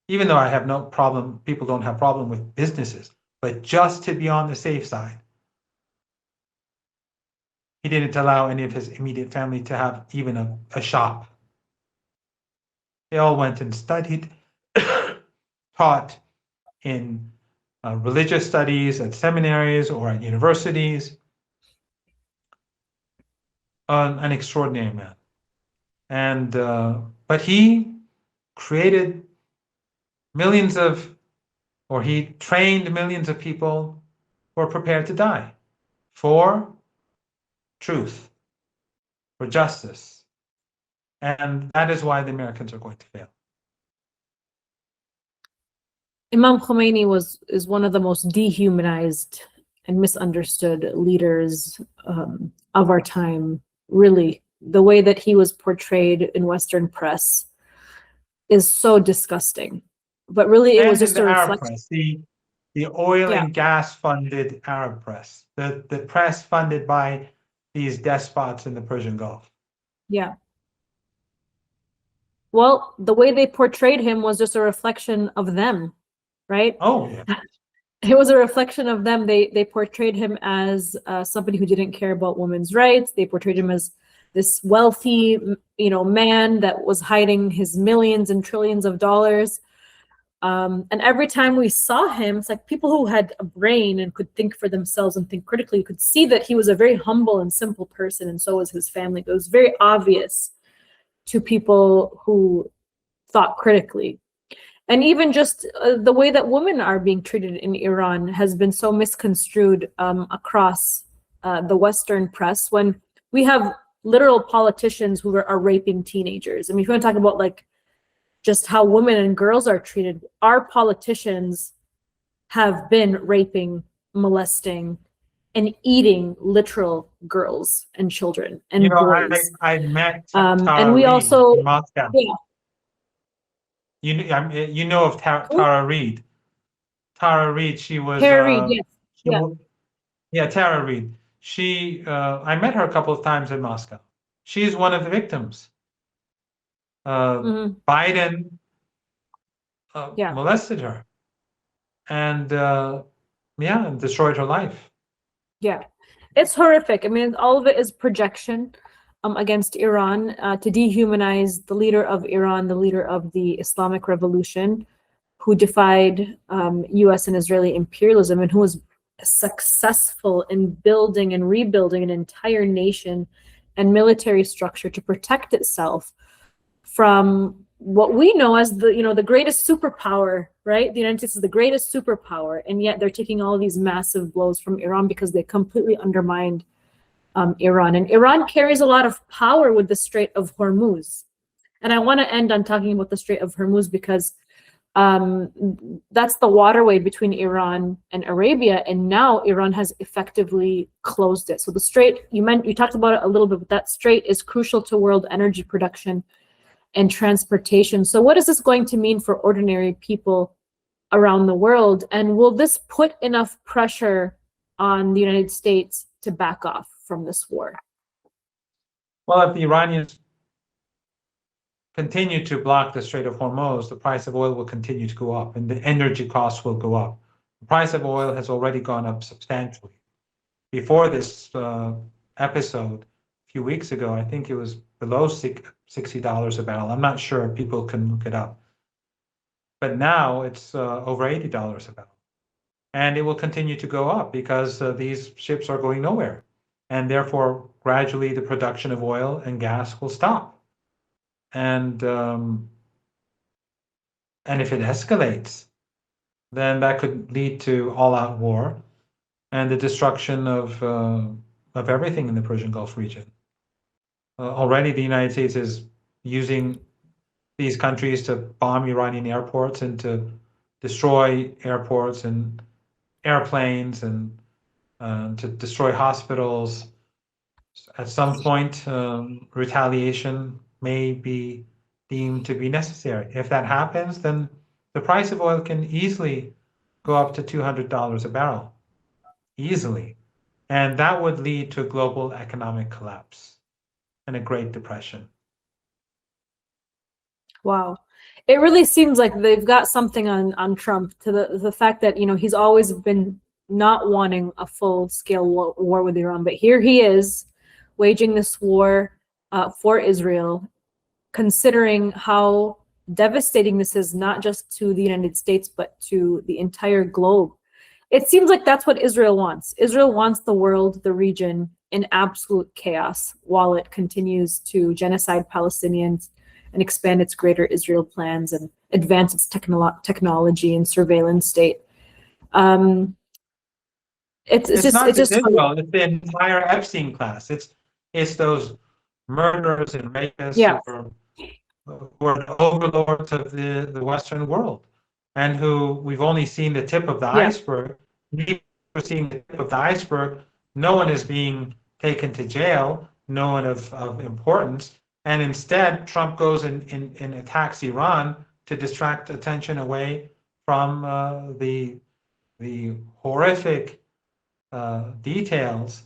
S2: Even though I have no problem, people don't have problem with businesses, but just to be on the safe side, he didn't allow any of his immediate family to have even a shop. They all went and studied, taught in religious studies at seminaries or at universities. An extraordinary man. And but he created he trained millions of people who are prepared to die for truth, for justice. And that is why the Americans are going to fail.
S1: Imam Khomeini is one of the most dehumanized and misunderstood leaders of our time. Really, the way that he was portrayed in Western press is so disgusting. But really, it was just a reflection.
S2: The oil and gas funded Arab press, the press funded by these despots in the Persian Gulf.
S1: Yeah. Well, the way they portrayed him was just a reflection of them, right?
S2: Oh, yeah.
S1: It was a reflection of them. They portrayed him as somebody who didn't care about women's rights. They portrayed him as this wealthy, man that was hiding his millions and trillions of dollars. And every time we saw him, it's like people who had a brain and could think for themselves and think critically could see that he was a very humble and simple person, and so was his family. It was very obvious to people who thought critically. And even just the way that women are being treated in Iran has been so misconstrued across the Western press, when we have literal politicians who are raping teenagers. I mean, if you want to talk about like just how women and girls are treated, our politicians have been raping, molesting, and eating literal girls and children and boys.
S2: I met
S1: and we also
S2: in Moscow.
S1: Yeah.
S2: You know of Tara Reid. Tara Reid, she was
S1: Tara Reid, yes.
S2: Tara Reid. She I met her a couple of times in Moscow. She's one of the victims. Biden molested her and and destroyed her life.
S1: Yeah, it's horrific. I mean, all of it is projection against Iran to dehumanize the leader of Iran, the leader of the Islamic Revolution, who defied US and Israeli imperialism and who was successful in building and rebuilding an entire nation and military structure to protect itself from what we know as the greatest superpower, right? The United States is the greatest superpower, and yet they're taking all these massive blows from Iran because they completely undermined Iran. And Iran carries a lot of power with the Strait of Hormuz. And I want to end on talking about the Strait of Hormuz because that's the waterway between Iran and Arabia, and now Iran has effectively closed it. So the strait, you talked about it a little bit, but that strait is crucial to world energy production and transportation. So what is this going to mean for ordinary people around the world? And will this put enough pressure on the United States to back off from this war?
S2: Well, if the Iranians continue to block the Strait of Hormuz, the price of oil will continue to go up and the energy costs will go up. The price of oil has already gone up substantially. Before this episode, a few weeks ago, I think it was below $60 a barrel. I'm not sure, people can look it up. But now it's over $80 a barrel. And it will continue to go up because these ships are going nowhere. And therefore, gradually the production of oil and gas will stop. And if it escalates, then that could lead to all-out war and the destruction of everything in the Persian Gulf region. Already, the United States is using these countries to bomb Iranian airports and to destroy airports and airplanes and to destroy hospitals. At some point, retaliation may be deemed to be necessary. If that happens, then the price of oil can easily go up to $200 a barrel. Easily. And that would lead to global economic collapse and a Great Depression.
S1: Wow. It really seems like they've got something on Trump, to the fact that, he's always been not wanting a full-scale war with Iran, but here he is waging this war for Israel, considering how devastating this is, not just to the United States, but to the entire globe. It seems like that's what Israel wants. Israel wants the world, the region, in absolute chaos while it continues to genocide Palestinians and expand its Greater Israel plans and advance its technology and surveillance state. It's
S2: not
S1: just
S2: Israel, it's the entire Epstein class. It's those murderers and rapists who are overlords of the Western world, and who we've only seen the tip of the iceberg. We've seen the tip of the iceberg. No one is being taken to jail, no one of importance. And instead, Trump goes and attacks Iran to distract attention away from the horrific details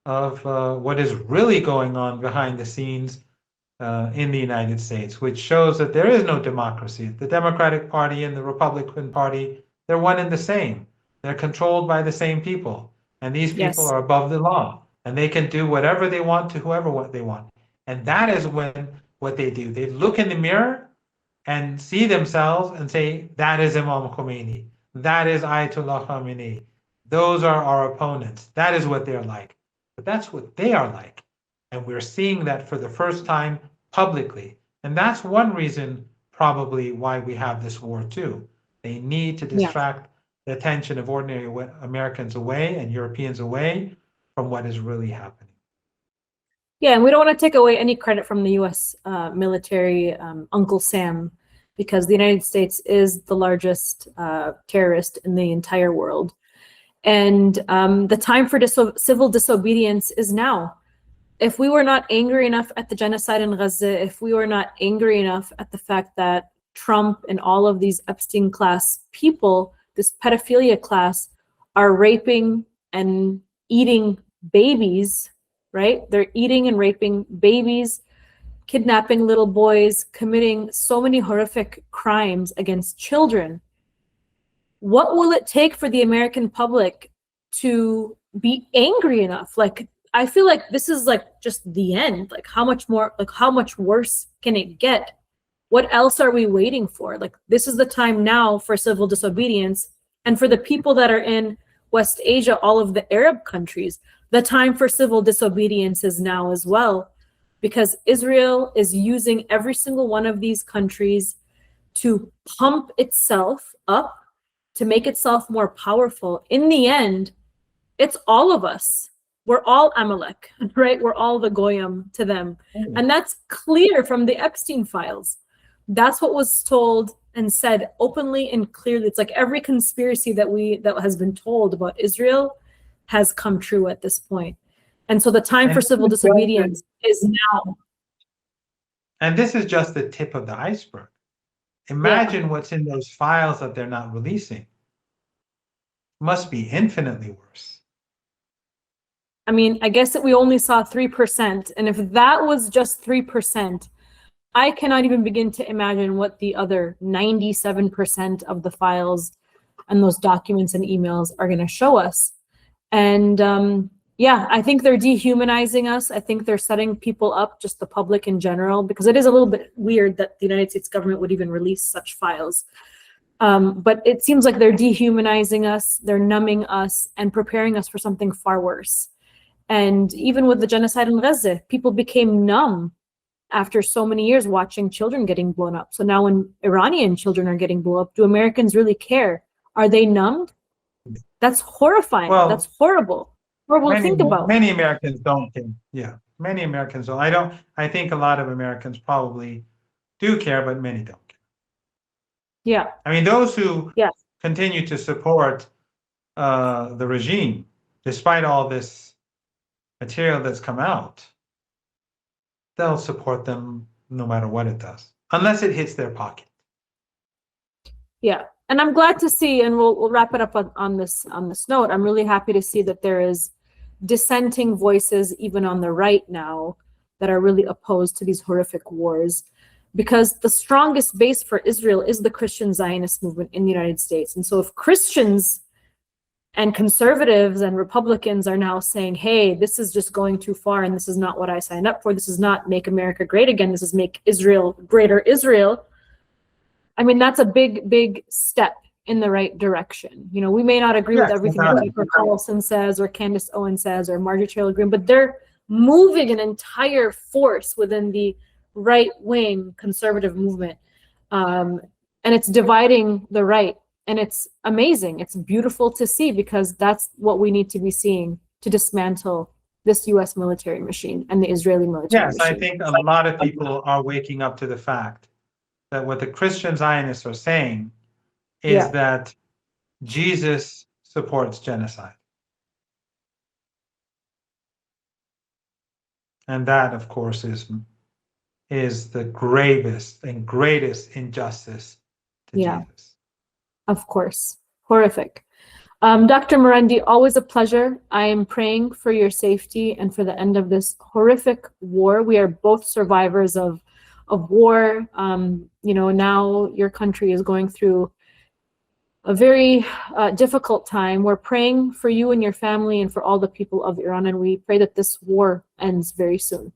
S2: of what is really going on behind the scenes in the United States, which shows that there is no democracy. The Democratic Party and the Republican Party, they're one and the same. They're controlled by the same people. And these people are above the law. And they can do whatever they want to whoever they want. And that is what they do. They look in the mirror and see themselves and say, that is Imam Khomeini. That is Ayatollah Khamenei. Those are our opponents. That is what they're like. But that's what they are like. And we're seeing that for the first time publicly. And that's one reason probably why we have this war too. They need to distract the attention of ordinary Americans away and Europeans away from what is really happening.
S1: Yeah, and we don't want to take away any credit from the U.S. Military, Uncle Sam, because the United States is the largest terrorist in the entire world. And the time for civil disobedience is now. If we were not angry enough at the genocide in Gaza, if we were not angry enough at the fact that Trump and all of these Epstein class people, this pedophilia class, are raping and eating babies, right? They're eating and raping babies, kidnapping little boys, committing so many horrific crimes against children. What will it take for the American public to be angry enough? Like, I feel like this is like just the end. Like, how much more, like how much worse can it get? What else are we waiting for? Like, this is the time now for civil disobedience. And for the people that are in West Asia, all of the Arab countries, the time for civil disobedience is now as well, because Israel is using every single one of these countries to pump itself up, to make itself more powerful. In the end, it's all of us. We're all Amalek, right? We're all the Goyim to them. And that's clear from the Epstein files. That's what was told and said openly and clearly. It's like every conspiracy that has been told about Israel has come true at this point. And so the time for civil disobedience is now.
S2: And this is just the tip of the iceberg. Imagine what's in those files that they're not releasing. Must be infinitely worse.
S1: I mean, I guess that we only saw 3%. And if that was just 3%, I cannot even begin to imagine what the other 97% of the files and those documents and emails are going to show us. And I think they're dehumanizing us. I think they're setting people up, just the public in general, because it is a little bit weird that the United States government would even release such files. But it seems like they're dehumanizing us, they're numbing us, and preparing us for something far worse. And even with the genocide in Gaza, people became numb after so many years watching children getting blown up. So now when Iranian children are getting blown up, do Americans really care? Are they numbed? That's horrifying. Well, that's horrible. Horrible to think about.
S2: Many Americans don't care. Yeah, many Americans don't. I think a lot of Americans probably do care, but many don't care.
S1: Yeah.
S2: I mean, those who continue to support the regime, despite all this material that's come out, they'll support them no matter what it does, unless it hits their pocket.
S1: Yeah, and I'm glad to see, and we'll wrap it up on this note. I'm really happy to see that there is dissenting voices even on the right now that are really opposed to these horrific wars, because the strongest base for Israel is the Christian Zionist movement in the United States. And so if Christians and conservatives and Republicans are now saying, hey, this is just going too far and this is not what I signed up for, this is not make America great again, this is make Israel greater Israel, I mean, that's a big, big step in the right direction. You know, we may not agree with everything that Tucker Carlson says or Candace Owen says or Marjorie Taylor Greene, but they're moving an entire force within the right-wing conservative movement. And it's dividing the right. And it's amazing. It's beautiful to see, because that's what we need to be seeing to dismantle this US military machine and the Israeli military machine.
S2: Yes, I think a lot of people are waking up to the fact that what the Christian Zionists are saying is that Jesus supports genocide. And that, of course, is the gravest and greatest injustice to Jesus.
S1: Of course. Horrific. Dr. Marandi, always a pleasure. I am praying for your safety and for the end of this horrific war. We are both survivors of war. You know, now your country is going through a very difficult time. We're praying for you and your family and for all the people of Iran, and we pray that this war ends very soon.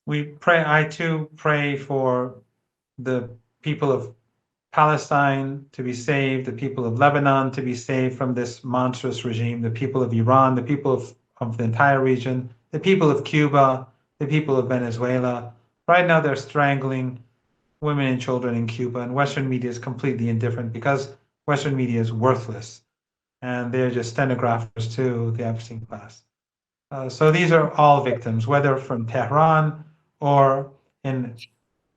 S2: We pray, I too pray for the people of Palestine to be saved, the people of Lebanon to be saved from this monstrous regime, the people of Iran, the people of the entire region, the people of Cuba, the people of Venezuela. Right now they're strangling women and children in Cuba, and Western media is completely indifferent because Western media is worthless, and they're just stenographers to the Epstein class. So these are all victims, whether from Tehran or in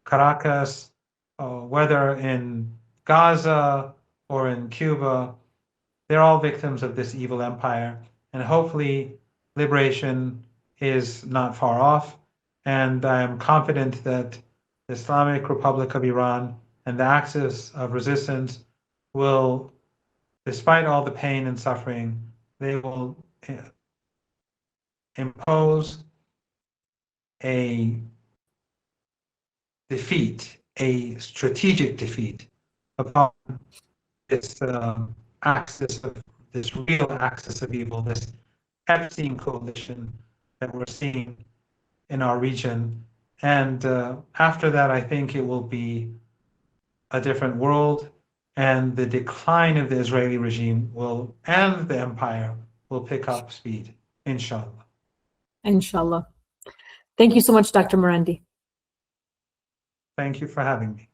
S2: Caracas, whether in Gaza or in Cuba. They're all victims of this evil empire, and hopefully liberation is not far off. And I am confident that the Islamic Republic of Iran and the axis of resistance will, despite all the pain and suffering, they will impose a defeat, a strategic defeat upon this axis of this real axis of evil, this Epstein coalition that we're seeing in our region. And after that, I think it will be a different world, and the decline of the Israeli regime will, and the empire will pick up speed, inshallah.
S1: Inshallah. Thank you so much, Dr. Marandi.
S2: Thank you for having me.